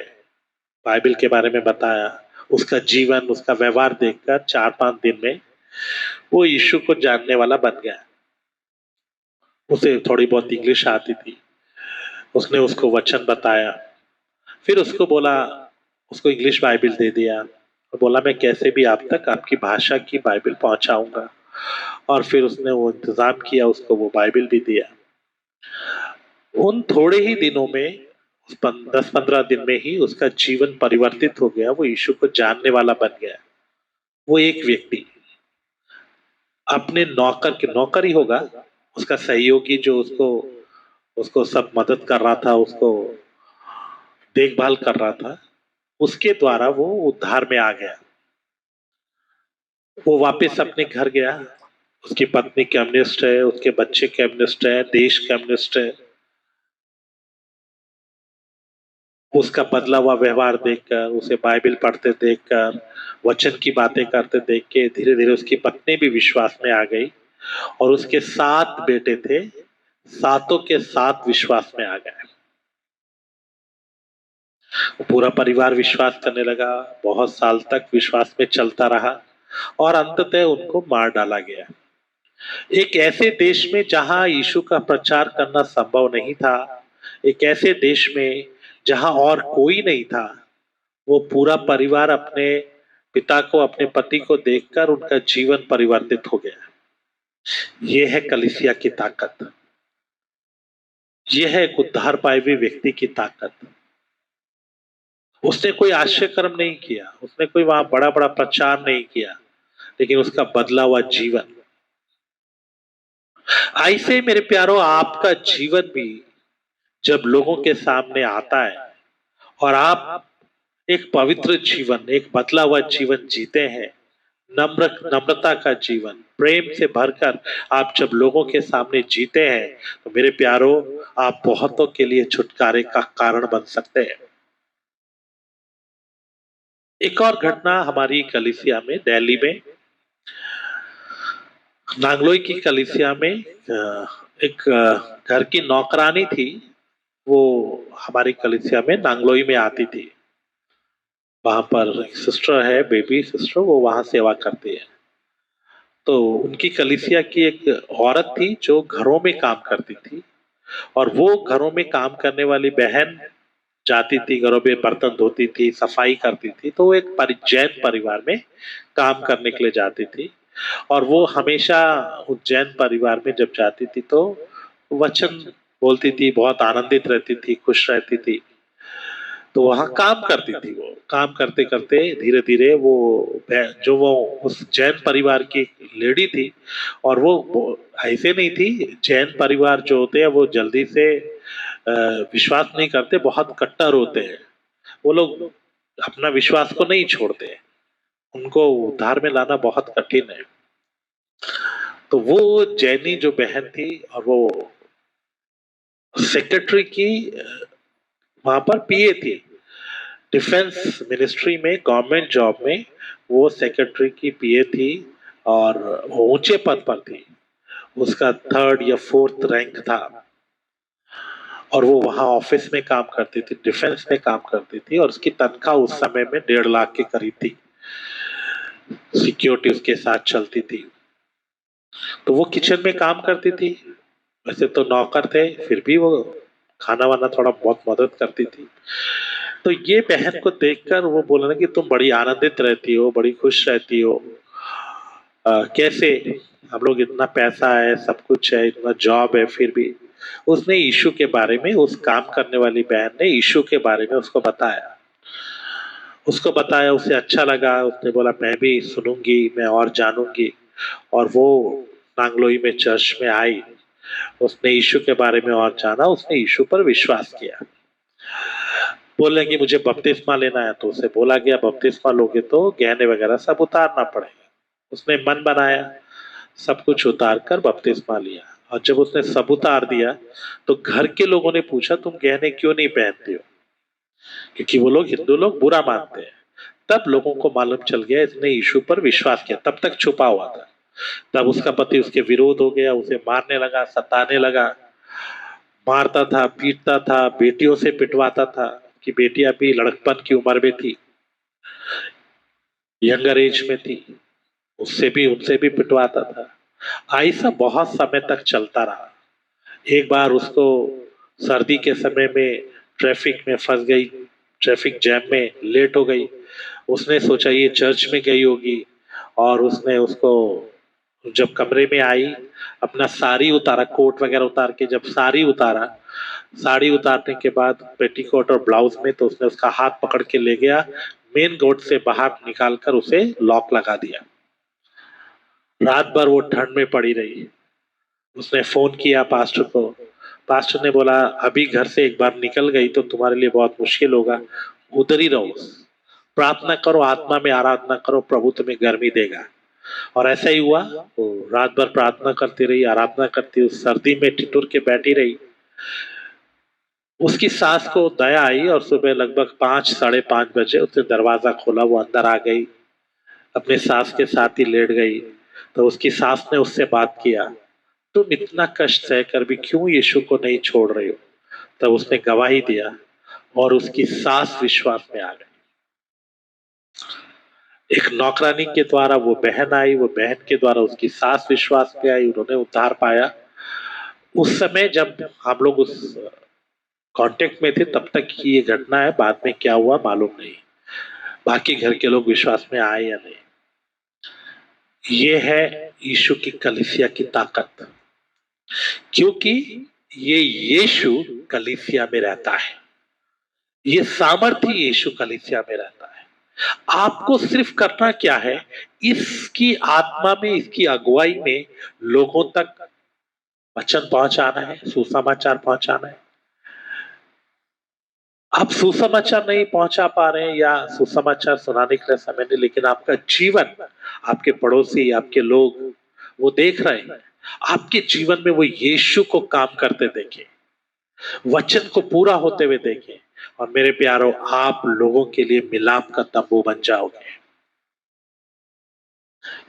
बाइबल के बारे में बताया। उसका जीवन, उसका व्यवहार देखकर 4-5 दिन में वो यीशु को जानने वाला बन गया। उसे थोड़ी बहुत इंग्लिश आती थी, उसने उसको वचन बताया। फिर उसको बोला, उसको इंग्लिश बाइबल दे दिया और बोला मैं कैसे भी आप तक आपकी भाषा की बाइबल पहुंचाऊंगा। और फिर उसने वो इंतजाम किया, उसको वो बाइबल भी दिया। उन थोड़े ही दिनों में, 10-15 दिन में ही उसका जीवन परिवर्तित हो गया। वो यीशु को जानने वाला बन गया। वो एक व्यक्ति अपने नौकर के, नौकर ही होगा, उसका सहयोगी जो उसको उसको सब मदद कर रहा था, उसको देखभाल कर रहा था, उसके द्वारा वो उद्धार में आ गया। वो वापस अपने घर गया, उसकी पत्नी कम्युनिस्ट है, उसके बच्चे कम्युनिस्ट है, देश कम्युनिस्ट है। उसका बदला हुआ व्यवहार देखकर, उसे बाइबल पढ़ते देखकर, वचन की बातें करते देख के धीरे धीरे उसकी पत्नी भी विश्वास में आ गई और उसके 7 बेटे थे, सातों के सात विश्वास में आ गए। पूरा परिवार विश्वास करने लगा, बहुत साल तक विश्वास में चलता रहा और अंततः उनको मार डाला गया। एक ऐसे देश में जहां यीशु का प्रचार करना संभव नहीं था, एक ऐसे देश में जहां और कोई नहीं था, वो पूरा परिवार अपने पिता को, अपने पति को देखकर उनका जीवन परिवर्तित हो गया। ये है कलीसिया की ताकत, ये है एक उद्धार पाए हुए व्यक्ति की ताकत। उसने कोई आश्चर्य कर्म नहीं किया, उसने कोई वहां बड़ा बड़ा प्रचार नहीं किया, लेकिन उसका बदला हुआ जीवन। ऐसे मेरे प्यारों, आपका जीवन भी जब लोगों के सामने आता है और आप एक पवित्र जीवन, एक बदला हुआ जीवन जीते हैं, नम्रता का जीवन, प्रेम से भरकर आप जब लोगों के सामने जीते हैं, तो मेरे प्यारों, आप बहुतों के लिए छुटकारे का कारण बन सकते हैं। एक और घटना हमारी कलीसिया में, दिल्ली में नांगलोई की कलीसिया में एक घर की नौकरानी थी। वो हमारी कलीसिया में नांगलोई में आती थी। वहां पर एक सिस्टर है, बेबी सिस्टर, वो वहां सेवा करती है। तो उनकी कलीसिया की एक औरत थी जो घरों में काम करती थी, और वो घरों में काम करने वाली बहन जाती थी, घरों में बर्तन धोती थी, सफाई करती थी। तो वो एक जैन परिवार में काम करने के लिए जाती थी, और वो हमेशा उस जैन परिवार में जब जाती थी तो वचन बोलती थी, बहुत आनंदित रहती थी, खुश रहती थी। तो वहां काम करती थी। वो काम करते करते धीरे धीरे जो वो उस जैन परिवार की लेडी थी, और वो ऐसे नहीं थी। जैन परिवार जो होते हैं वो जल्दी से विश्वास नहीं करते, बहुत कट्टर होते हैं। वो लोग अपना विश्वास को नहीं छोड़ते, उनको उद्धार में लाना बहुत कठिन है। तो वो जैनी जो बहन थी, और वो सेक्रेटरी की वहां पर पीए थी, डिफेंस मिनिस्ट्री में, गवर्नमेंट जॉब में वो सेक्रेटरी की पीए थी, और वो ऊंचे पद पर थी। उसका 3rd या 4th रैंक था, और वो वहां ऑफिस में काम करती थी, डिफेंस में काम करती थी, और उसकी तनख्वाह उस समय में 1.5 लाख के करीब थी। सिक्योरिटी उसके साथ चलती थी। तो वो किचन में काम करती थी। वैसे तो नौकर थे, फिर भी वो खाना वाना थोड़ा बहुत मदद करती थी। तो ये बहन को देखकर वो बोला ना कि तुम बड़ी आनंदित रहती हो, बड़ी खुश रहती हो, कैसे? हम लोग, इतना पैसा है, सब कुछ है, इतना जॉब है, फिर भी। उसने यीशु के बारे में, उस काम करने वाली बहन ने यीशु के बारे में उसको बताया। उसको बताया, उसे अच्छा लगा। उसने बोला मैं भी सुनूंगी, मैं और जानूंगी। और वो नांगलोई में चर्च में आई, उसने यीशु के बारे में और जाना, उसने यीशु पर विश्वास किया। बोलने कि मुझे बपतिस्मा लेना है, तो उसे बोला गया बपतिस्मा लोगे तो गहने वगैरह सब उतारना पड़ेगा। उसने मन बनाया, सब कुछ उतार कर बपतिस्मा लिया। और जब उसने सब उतार दिया, तो घर के लोगों ने पूछा तुम गहने क्यों नहीं पहनते हो, क्योंकि वो लोग, हिंदू लोग बुरा मानते हैं। तब लोगों को मालूम चल गया इसने यीशु पर विश्वास किया, तब तक छुपा हुआ था। तब उसका पति उसके विरोध हो गया, उसे मारने लगा, सताने लगा, मारता था, पीटता था, बेटियों से पिटवाता था, कि बेटियां भी लड़कपन की उम्र में थी, यंगर एज में थी, उससे भी, उनसे भी पिटवाता था। ऐसा बहुत समय तक चलता रहा। एक बार उसको सर्दी के समय में ट्रैफिक में फंस गई, ट्रैफिक जैम में लेट हो गई। उसने सोचा ये चर्च में गई होगी, और उसने उसको, जब कमरे में आई, अपना साड़ी उतारा, कोट वगैरह उतार के जब साड़ी उतारा, साड़ी उतारने के बाद पेटीकोट और ब्लाउज में, तो उसने उसका हाथ पकड़ के ले गया, मेन गेट से बाहर निकालकर उसे लॉक लगा दिया। रात भर वो ठंड में पड़ी रही। उसने फोन किया पास्टर को। पास्टर ने बोला अभी घर से एक बार निकल गई तो तुम्हारे लिए बहुत मुश्किल होगा, उधर ही रहो, प्रार्थना करो, आत्मा में आराधना करो, प्रभु तुम्हें गर्मी देगा। और ऐसा ही हुआ। वो रात भर प्रार्थना करती रही, आराधना करती, उस सर्दी में ठिठुर के बैठी रही। उसकी सास को दया आई और सुबह लगभग 5 साढ़े 5 बजे उसने दरवाजा खोला, वो अंदर आ गई, अपने सास के साथ ही लेट गई। तो उसकी सास ने उससे बात किया, तुम इतना कष्ट सहकर भी क्यों यीशु को नहीं छोड़ रही हो? तब उसने गवाही दिया और उसकी सास विश्वास में आ गई। एक नौकरानी के द्वारा वो बहन आई, वो बहन के द्वारा उसकी सास विश्वास में आई, उन्होंने उद्धार पाया। उस समय जब हम लोग उस कांटेक्ट में थे तब तक की ये घटना है, बाद में क्या हुआ मालूम नहीं, बाकी घर के लोग विश्वास में आए या नहीं। ये है यीशु की कलीसिया की ताकत, क्योंकि ये यीशु कलीसिया में रहता है, ये सामर्थ्य यीशु कलीसिया में रहता है। आपको सिर्फ करना क्या है, इसकी आत्मा में, इसकी अगुवाई में लोगों तक वचन पहुंचाना है, सुसमाचार पहुंचाना है। आप सुसमाचार नहीं पहुंचा पा रहे हैं या सुसमाचार सुनाने के लिए समय नहीं, लेकिन आपका जीवन, आपके पड़ोसी, आपके लोग वो देख रहे हैं, आपके जीवन में वो यीशु को काम करते देखें, वचन को पूरा होते हुए देखें, और मेरे प्यारों आप लोगों के लिए मिलाप का तंबू बन जाओगे।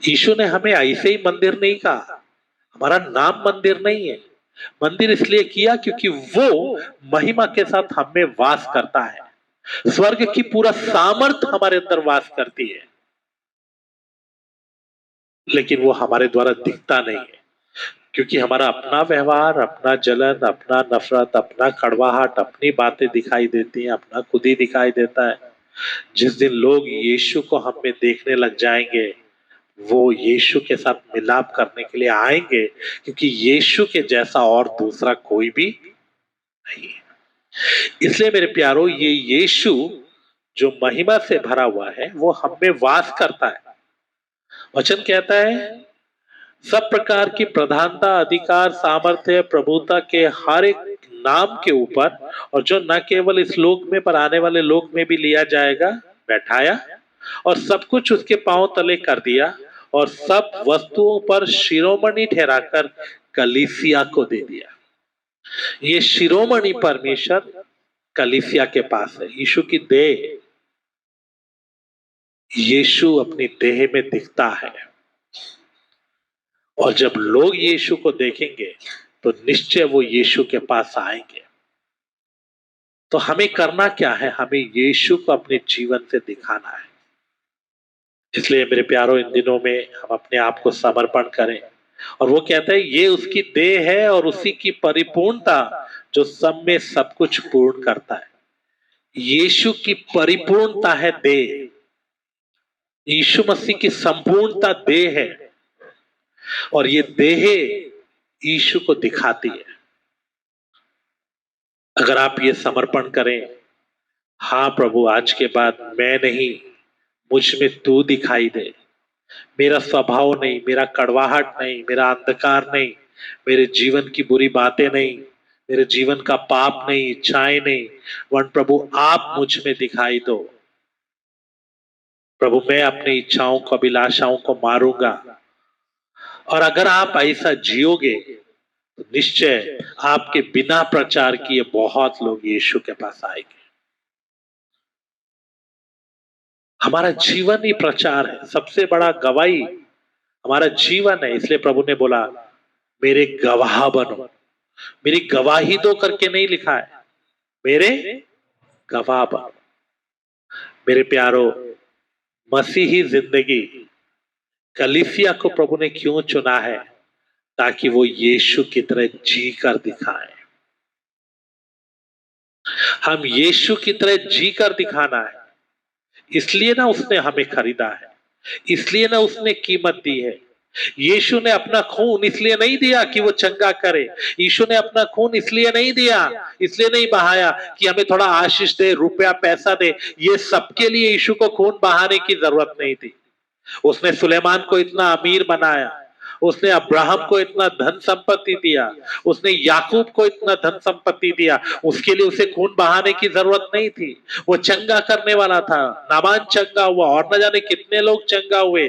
यीशु ने हमें ऐसे ही मंदिर नहीं कहा, हमारा नाम मंदिर नहीं है। मंदिर इसलिए किया क्योंकि वो महिमा के साथ हम में वास करता है, स्वर्ग की पूरा सामर्थ हमारे अंदर वास करती है, लेकिन वो हमारे द्वारा दिखता नहीं है, क्योंकि हमारा अपना व्यवहार, अपना जलन, अपना नफरत, अपना कड़वाहट, अपनी बातें दिखाई देती हैं, अपना खुद ही दिखाई देता है। जिस दिन लोग यीशु को हम में देखने लग जाएंगे, वो यीशु के साथ मिलाप करने के लिए आएंगे, क्योंकि यीशु के जैसा और दूसरा कोई भी नहीं है। इसलिए मेरे प्यारो, ये यीशु जो महिमा से भरा हुआ है वो हम में वास करता है। वचन कहता है सब प्रकार की प्रधानता, अधिकार, सामर्थ्य, प्रभुता के हर एक नाम के ऊपर, और जो न केवल इस लोक में पर आने वाले लोक में भी लिया जाएगा, बैठाया, और सब कुछ उसके पांव तले कर दिया, और सब वस्तुओं पर शिरोमणि ठहराकर कलीसिया को दे दिया। ये शिरोमणि परमेश्वर कलीसिया के पास है, यीशु की देह। यीशु अपनी देह में दिखता है, और जब लोग यीशु को देखेंगे तो निश्चय वो यीशु के पास आएंगे। तो हमें करना क्या है, हमें यीशु को अपने जीवन से दिखाना है। इसलिए मेरे प्यारों, इन दिनों में हम अपने आप को समर्पण करें, और वो कहता है ये उसकी देह है और उसी की परिपूर्णता जो सब में सब कुछ पूर्ण करता है। यीशु की परिपूर्णता है देह, यीशु मसीह की संपूर्णता देह है, और ये देह यीशु को दिखाती है। अगर आप ये समर्पण करें, हाँ प्रभु, आज के बाद मैं नहीं, मुझ में तू दिखाई दे, मेरा स्वभाव नहीं, मेरा कड़वाहट नहीं, मेरा अंधकार नहीं, मेरे जीवन की बुरी बातें नहीं, मेरे जीवन का पाप नहीं, इच्छाएं नहीं, वन प्रभु आप मुझ में दिखाई दो। प्रभु मैं अपनी इच्छाओं को, अभिलाषाओं को मारूंगा। और अगर आप ऐसा जियोगे तो निश्चय आपके बिना प्रचार किए बहुत लोग यीशु के पास आएंगे। हमारा जीवन ही प्रचार है, सबसे बड़ा गवाही हमारा जीवन है। इसलिए प्रभु ने बोला मेरे गवाह बनो, मेरी गवाही दो करके नहीं लिखा है, मेरे गवाह बनो। मेरे प्यारो, मसीही जिंदगी कलीसिया को प्रभु ने क्यों चुना है? ताकि वो यीशु की तरह जी कर दिखाए। हम यीशु की तरह जी कर दिखाना है, इसलिए ना उसने हमें खरीदा है, इसलिए ना उसने कीमत दी है। यीशु ने अपना खून इसलिए नहीं दिया कि वो चंगा करे, यीशु ने अपना खून इसलिए नहीं दिया, इसलिए नहीं बहाया कि हमें थोड़ा आशीष दे, रुपया पैसा दे। ये सबके लिए यीशु को खून बहाने की जरूरत नहीं थी। उसने सुलेमान को इतना अमीर बनाया, उसने अब्राहम को इतना धन संपत्ति दिया, उसने याकूब को इतना धन संपत्ति दिया, उसके लिए उसे खून बहाने की जरूरत नहीं थी। वो चंगा करने वाला था, नामान चंगा हुआ, और न जाने कितने लोग चंगा हुए।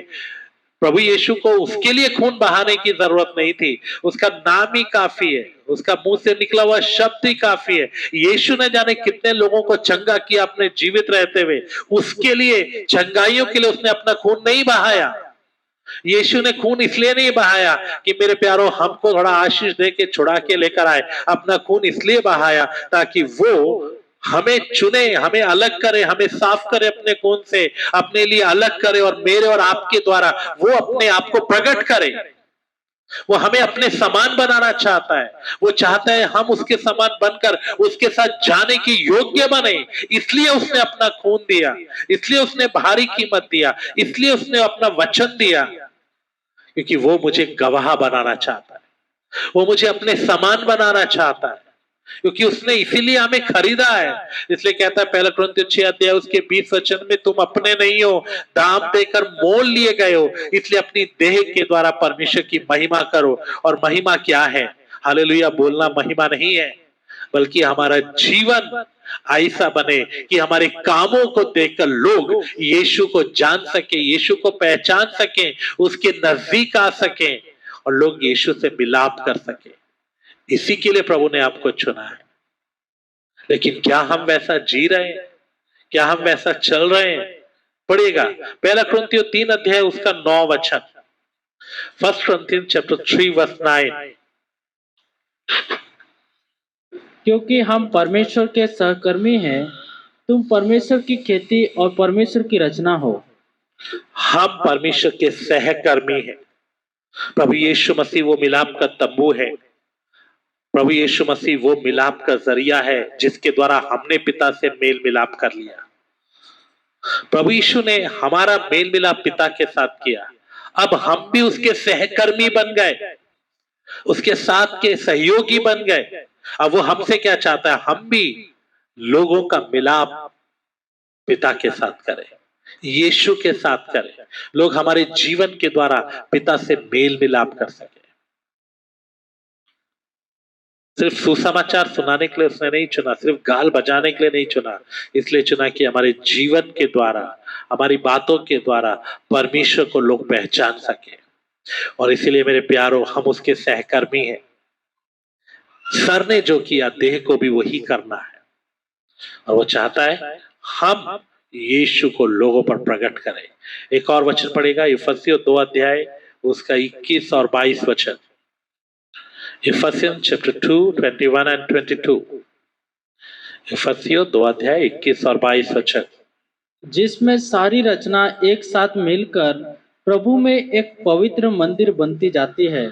प्रभु यीशु को उसके लिए खून बहाने की जरूरत नहीं थी, उसका नाम ही काफी है, उसका मुंह से निकला हुआ शब्द ही काफी है। यीशु ने जाने कितने लोगों को चंगा किया अपने जीवित रहते हुए, उसके लिए, चंगाइयों के लिए उसने अपना खून नहीं बहाया। यीशु ने खून इसलिए नहीं बहाया कि मेरे प्यारों हमको थोड़ा आशीष दे के छुड़ा के लेकर आए, अपना खून इसलिए बहाया ताकि वो हमें चुने, हमें अलग करे, हमें साफ करे अपने खून से, अपने लिए अलग करे और मेरे और आपके द्वारा वो अपने आप को प्रकट करे। वो हमें अपने समान बनाना चाहता है, वो चाहता है हम उसके समान बनकर उसके साथ जाने की योग्य बने। इसलिए उसने अपना खून दिया, इसलिए उसने भारी कीमत दिया, इसलिए उसने अपना वचन दिया, क्योंकि वो मुझे गवाह बनाना चाहता है, वो मुझे अपने समान बनाना चाहता है, क्योंकि उसने इसीलिए हमें खरीदा है। इसलिए कहता है पहला कुरिन्थियों 6 अध्याय उसके 20 वचन में, तुम अपने नहीं हो, दाम देकर मोल लिए गए हो, इसलिए अपनी देह के द्वारा परमेश्वर की महिमा करो। और महिमा क्या है? हालेलुया बोलना महिमा नहीं है, बल्कि हमारा जीवन ऐसा बने कि हमारे कामों को देखकर लोग यीशु को जान सके, यीशु को पहचान सके, उसके नजदीक आ सके और लोग यीशु से मिलाप कर सके। इसी के लिए प्रभु ने आपको चुना है। लेकिन क्या हम वैसा जी रहे हैं? क्या हम वैसा चल रहे हैं? पढ़िएगा पहला कुरिन्थियों 3 अध्याय उसका 9 वचन। First Corinthians chapter 3 verse 9। क्योंकि हम परमेश्वर के सहकर्मी हैं, तुम परमेश्वर की खेती और परमेश्वर की रचना हो। हम परमेश्वर के सहकर्मी हैं। प्रभु यीशु मसीह वो मिलाप का तंबू है, प्रभु यीशु मसीह वो मिलाप का जरिया है जिसके द्वारा हमने पिता से मेल मिलाप कर लिया। प्रभु यीशु ने हमारा मेल मिलाप पिता के साथ किया, अब हम भी उसके सहकर्मी बन गए, उसके साथ के सहयोगी बन गए। अब वो हमसे क्या चाहता है? हम भी लोगों का मिलाप पिता के साथ करें, यीशु के साथ करें, लोग हमारे जीवन के द्वारा पिता से मेल मिलाप कर सके। सिर्फ सुसमाचार सुनाने के लिए उसने नहीं चुना, सिर्फ गाल बजाने के लिए नहीं चुना, इसलिए चुना कि हमारे जीवन के द्वारा, हमारी बातों के द्वारा परमेश्वर को लोग पहचान सके। और इसीलिए मेरे प्यारों, हम उसके सहकर्मी हैं। सर ने जो किया देह को भी वही करना है, और वो चाहता है हम यीशु को लोगों पर प्रकट करें। एक और वचन पढ़ेगा इफिसियों 2 अध्याय उसका 21 और 22 वचन। Ephesians chapter 2, 21 and 22। इफिसियों 2 अध्याय 21 और 22 वचन। जिसमें सारी रचना एक साथ मिलकर प्रभु में एक पवित्र मंदिर बनती जाती है,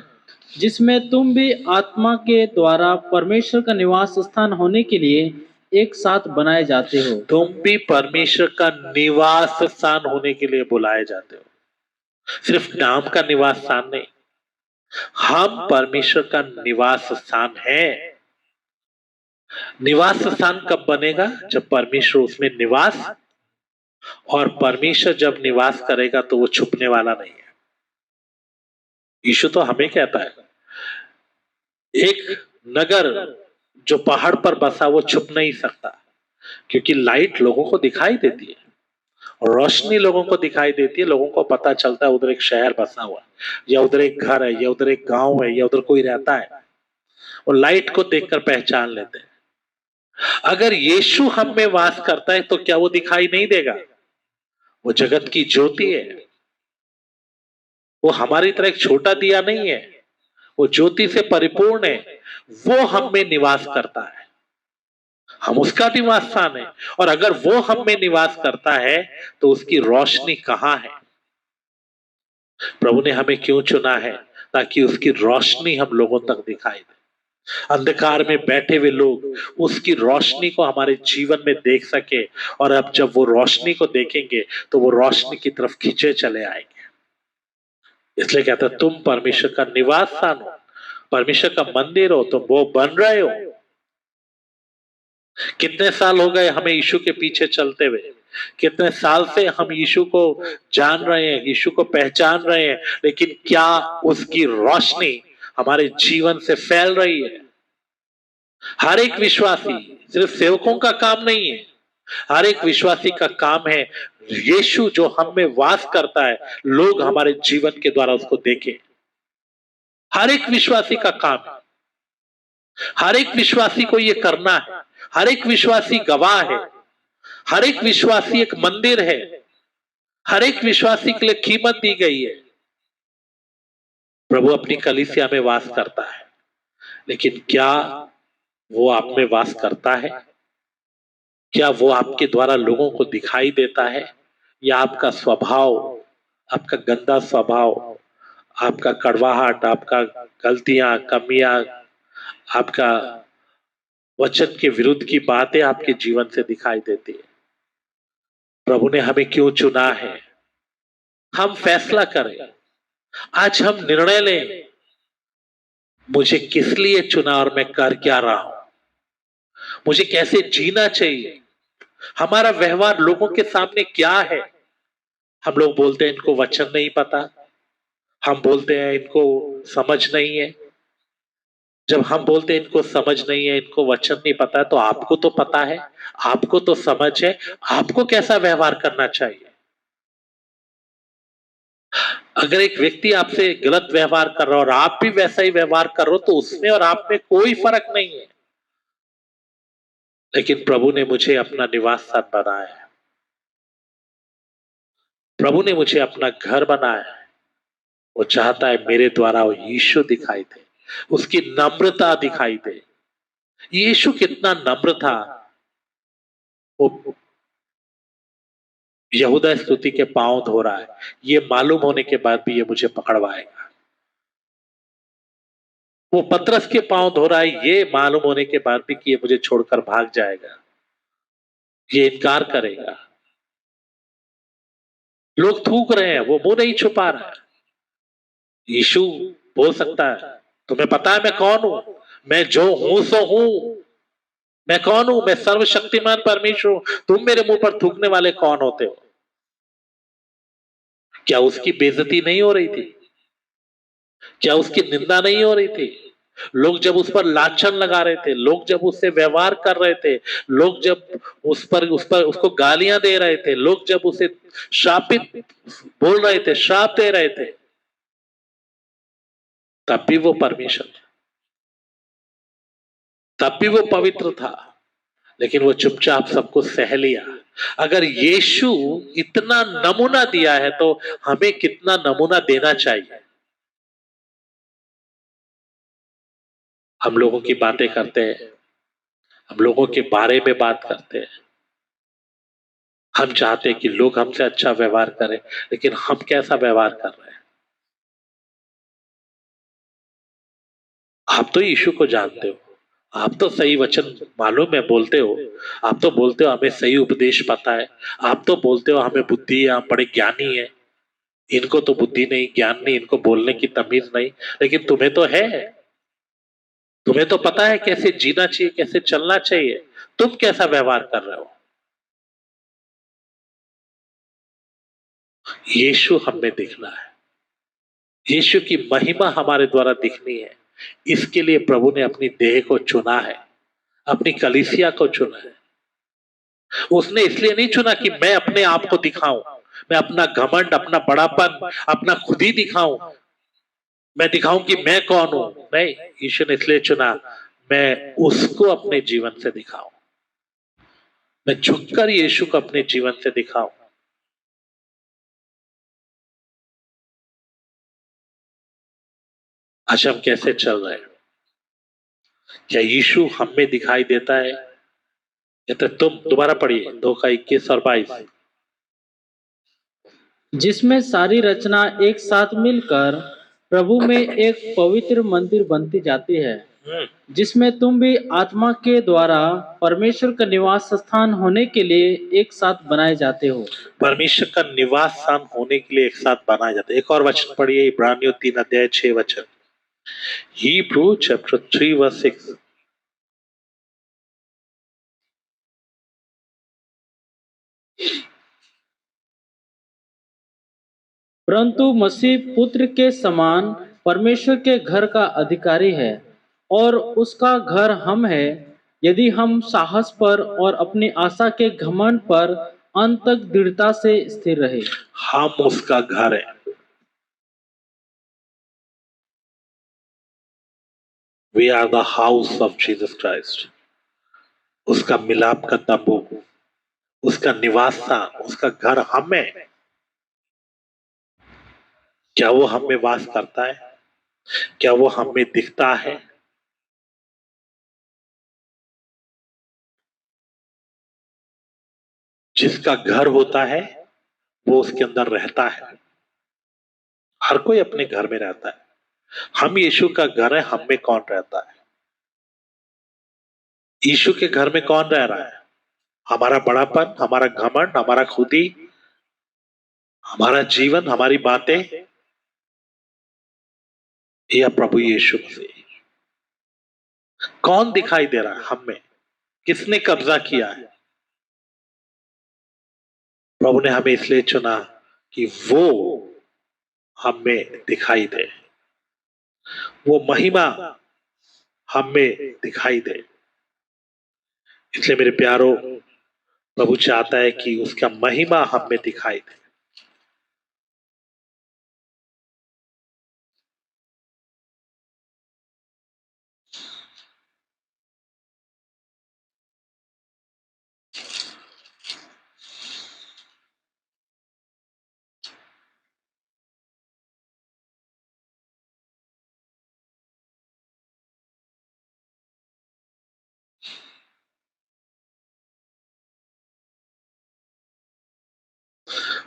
जिसमें तुम भी आत्मा के द्वारा परमेश्वर का निवास स्थान होने के लिए एक साथ बनाए जाते हो। तुम भी परमेश्वर का निवास स्थान होने के लिए बुलाए जाते हो, सिर्फ नाम का निवास स्थान नहीं, हम परमेश्वर का निवास स्थान है। निवास स्थान कब बनेगा? जब परमेश्वर उसमें निवास, और परमेश्वर जब निवास करेगा तो वो छुपने वाला नहीं है। यीशु तो हमें कहता है एक नगर जो पहाड़ पर बसा वो छुप नहीं सकता, क्योंकि लाइट लोगों को दिखाई देती है और रोशनी लोगों को दिखाई देती है, लोगों को पता चलता है उधर एक शहर बसा हुआ है, या उधर एक घर है, या उधर एक गांव है, या उधर कोई रहता है, और लाइट को देखकर पहचान लेते हैं। अगर यीशु हम में वास करता है तो क्या वो दिखाई नहीं देगा? वो जगत की ज्योति है, वो हमारी तरह एक छोटा दिया नहीं है, वो ज्योति से परिपूर्ण है, वो हम में निवास करता है, हम उसका निवास स्थान है। और अगर वो हम में निवास करता है तो उसकी रोशनी कहां है? प्रभु ने हमें क्यों चुना है? ताकि उसकी रोशनी हम लोगों तक दिखाई दे, अंधकार में बैठे हुए लोग उसकी रोशनी को हमारे जीवन में देख सके, और अब जब वो रोशनी को देखेंगे तो वो रोशनी की तरफ खींचे चले आएंगे। इसलिए कहता है तुम परमेश्वर का निवास स्थान हो, परमेश्वर का मंदिर हो, तुम वो बन रहे हो। कितने साल हो गए हमें यीशु के पीछे चलते हुए, कितने साल से हम यीशु को जान रहे हैं, यीशु को पहचान रहे हैं, लेकिन क्या उसकी रोशनी हमारे जीवन से फैल रही है? हर एक विश्वासी, सिर्फ सेवकों का काम नहीं है, हर एक विश्वासी का काम है यीशु जो हम में वास करता है, लोग हमारे जीवन के द्वारा उसको देखें। हर एक विश्वासी का काम है, हर एक विश्वासी को ये करना है। हर एक विश्वासी गवाह है, हर एक विश्वासी एक मंदिर है, हर एक विश्वासी के लिए कीमत दी गई है। प्रभु अपनी कलीसिया में वास करता है, लेकिन क्या वो आप में वास करता है? क्या वो आपके द्वारा लोगों को दिखाई देता है, या आपका स्वभाव, आपका गंदा स्वभाव, आपका कड़वाहट, आपका गलतियां, कमियां, आपका वचन के विरुद्ध की बातें आपके जीवन से दिखाई देती है? प्रभु ने हमें क्यों चुना है? हम फैसला करें, आज हम निर्णय लें, मुझे किस लिए चुना और मैं कर क्या रहा हूं, मुझे कैसे जीना चाहिए, हमारा व्यवहार लोगों के सामने क्या है। हम लोग बोलते हैं इनको वचन नहीं पता, हम बोलते हैं इनको समझ नहीं है। जब हम बोलते हैं इनको समझ नहीं है, इनको वचन नहीं पता, तो आपको तो पता है, आपको तो समझ है, आपको कैसा व्यवहार करना चाहिए। अगर एक व्यक्ति आपसे गलत व्यवहार कर रहा हो और आप भी वैसा ही व्यवहार कर रहे हो, तो उसमें और आप में कोई फर्क नहीं है। लेकिन प्रभु ने मुझे अपना निवास स्थान बनाया है, प्रभु ने मुझे अपना घर बनाया है। वो चाहता है मेरे द्वारा वो यीशु दिखाई दे, उसकी नम्रता दिखाई दे। यीशु कितना नम्र था, वो यहूदा स्तुति के पांव धो रहा है, ये मालूम होने के बाद भी ये मुझे पकड़वाएगा। वो पतरस के पांव धो रहा है, ये मालूम होने के बाद भी कि ये मुझे छोड़कर भाग जाएगा, ये इनकार करेगा। लोग थूक रहे हैं, वो मुंह नहीं छुपा रहा है। यीशु बोल सकता है, तुम्हें पता है मैं कौन हूं, मैं जो हूं सो हूं। मैं कौन हूं? मैं सर्वशक्तिमान परमेश्वर हूं। तुम मेरे मुंह पर थूकने वाले कौन होते हो? क्या उसकी बेइज्जती नहीं हो रही थी? क्या उसकी निंदा नहीं हो रही थी? लोग जब उस पर लांछन लगा रहे थे, लोग जब उससे व्यवहार कर रहे थे, लोग जब उस पर उसको गालियां दे रहे थे, लोग जब उसे शापित बोल रहे थे, श्राप दे रहे थे, तब भी वो परमेश्वर था, तब भी वो पवित्र था, लेकिन वो चुपचाप सबको सह लिया। अगर यीशु इतना नमूना दिया है, तो हमें कितना नमूना देना चाहिए। हम लोगों की बातें करते हैं, हम लोगों के बारे में बात करते हैं, हम चाहते हैं कि लोग हमसे अच्छा व्यवहार करें, लेकिन हम कैसा व्यवहार कर रहे हैं? आप तो यीशु को जानते हो, आप तो सही वचन मालूम है बोलते हो, आप तो बोलते हो हमें सही उपदेश पता है, आप तो बोलते हो हमें बुद्धि है, हम बड़े ज्ञानी है। इनको तो बुद्धि नहीं, ज्ञान नहीं, इनको बोलने की तमीज नहीं, लेकिन तुम्हें तो है, तुम्हें तो पता है कैसे जीना चाहिए, कैसे चलना चाहिए। तुम कैसा व्यवहार कर रहे हो? यीशु हमें दिखना है, यीशु की महिमा हमारे द्वारा दिखनी है। इसके लिए प्रभु ने अपनी देह को चुना है, अपनी कलीसिया को चुना है। उसने इसलिए नहीं चुना कि मैं अपने आप को दिखाऊं, मैं अपना घमंड, अपना बड़ापन, अपना खुद ही दिखाऊं, मैं दिखाऊं कि मैं कौन हूं। नहीं, यीशु ने इसलिए चुना, मैं उसको अपने जीवन से दिखाऊं, मैं झुककर यीशु को अपने जीवन से दिखाऊं। आज हम कैसे चल रहे हैं? क्या यीशु हम में दिखाई देता है? या तो तुम दोबारा पढ़िए 2 का 21 और 22। जिसमें सारी रचना एक साथ मिलकर प्रभु में एक पवित्र मंदिर बनती जाती है, जिसमें तुम भी आत्मा के द्वारा परमेश्वर का निवास स्थान होने के लिए एक साथ बनाए जाते हो। परमेश्वर का निवास स्थान होने के लिए एक साथ बनाया जाता है। एक और वचन पढ़िए, इब्रानियों 3 अध्याय 6 वचन। Hebrew chapter 3 verse 6। परंतु मसीह पुत्र के समान परमेश्वर के घर का अधिकारी है और उसका घर हम है, यदि हम साहस पर और अपनी आशा के घमंड पर अंत तक दृढ़ता से स्थिर रहे। हम उसका घर है। We are the house of Jesus Christ. उसका मिलाप का तंबू, उसका निवास स्थान, उसका घर हम में। क्या वो हम में वास करता है? क्या वो हम में दिखता है? जिसका घर होता है वो उसके अंदर रहता है। हर कोई अपने घर में रहता है। हम यीशु का घर है, हम में कौन रहता है? यीशु के घर में कौन रह रहा है? हमारा बड़ापन, हमारा घमंड, हमारा खुदी, हमारा जीवन, हमारी बातें, या प्रभु यीशु मसीह? कौन दिखाई दे रहा है हम में? किसने कब्जा किया है? प्रभु ने हमें इसलिए चुना कि वो हम में दिखाई दे, वो महिमा हम में दिखाई दे। इसलिए मेरे प्यारो, प्रभु चाहता है कि उसका महिमा हम में दिखाई दे।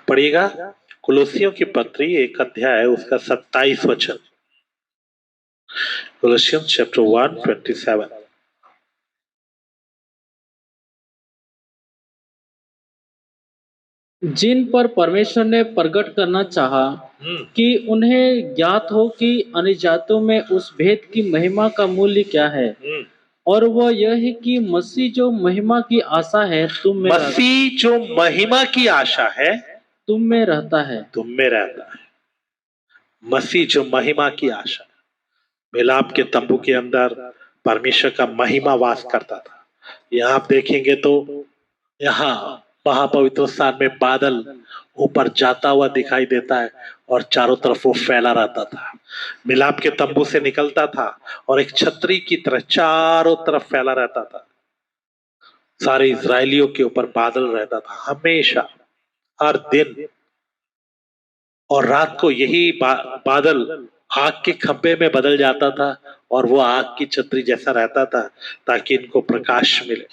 पढ़िएगा कुलोसियों की पत्री 1 अध्याय उसका 27 वचन। Colossians chapter 1:27। जिन पर परमेश्वर ने प्रकट करना चाहा कि उन्हें ज्ञात हो कि अन्य जातों में उस भेद की महिमा का मूल्य क्या है, और वह यह है कि मसीह जो महिमा की आशा है मसीह जो महिमा की आशा है तुम में रहता है। तुम में रहता है। मसीह जो महिमा की आशा, मिलाप के तंबू के अंदर परमेश्वर का महिमा वास करता था। यहाँ आप देखेंगे तो यहाँ महापवित्र स्थान में बादल ऊपर जाता हुआ दिखाई देता है और चारों तरफ वो फैला रहता था। मिलाप के तंबू से निकलता था और एक छतरी की तरह चारों तरफ फैला रहता था। सारे इजरायलियों के ऊपर बादल रहता था हमेशा, हर दिन। और रात को यही बादल आग के खंभे में बदल जाता था और वो आग की छतरी जैसा रहता था ताकि इनको प्रकाश मिले।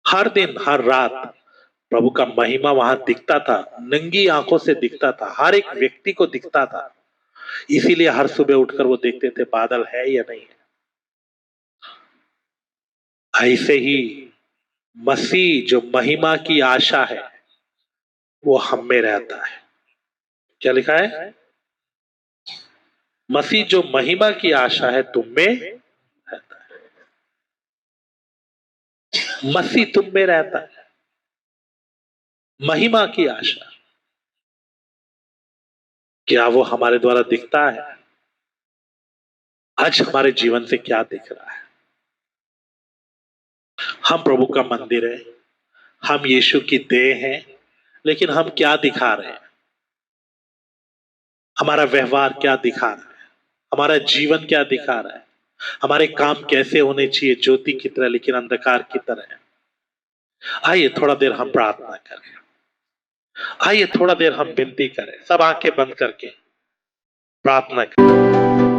हर दिन हर रात प्रभु का महिमा वहां दिखता था, नंगी आंखों से दिखता था, हर एक व्यक्ति को दिखता था। इसीलिए हर सुबह उठकर वो देखते थे बादल है या नहीं है। ऐसे ही मसीह जो महिमा की आशा है वो हम में रहता है। क्या लिखा है? मसीह जो महिमा की आशा है तुम में रहता है। मसीह तुम में रहता है, महिमा की आशा। क्या वो हमारे द्वारा दिखता है? आज हमारे जीवन से क्या दिख रहा है? हम प्रभु का मंदिर है, हम यीशु की देह हैं, लेकिन हम क्या दिखा रहे हैं? हमारा व्यवहार क्या दिखा रहा है? हमारा जीवन क्या दिखा रहा है? हमारे काम कैसे होने चाहिए? ज्योति की तरह लेकिन अंधकार की तरह है। आइए थोड़ा देर हम प्रार्थना करें। आइए थोड़ा देर हम विनती करें, सब आंखें बंद करके प्रार्थना करें।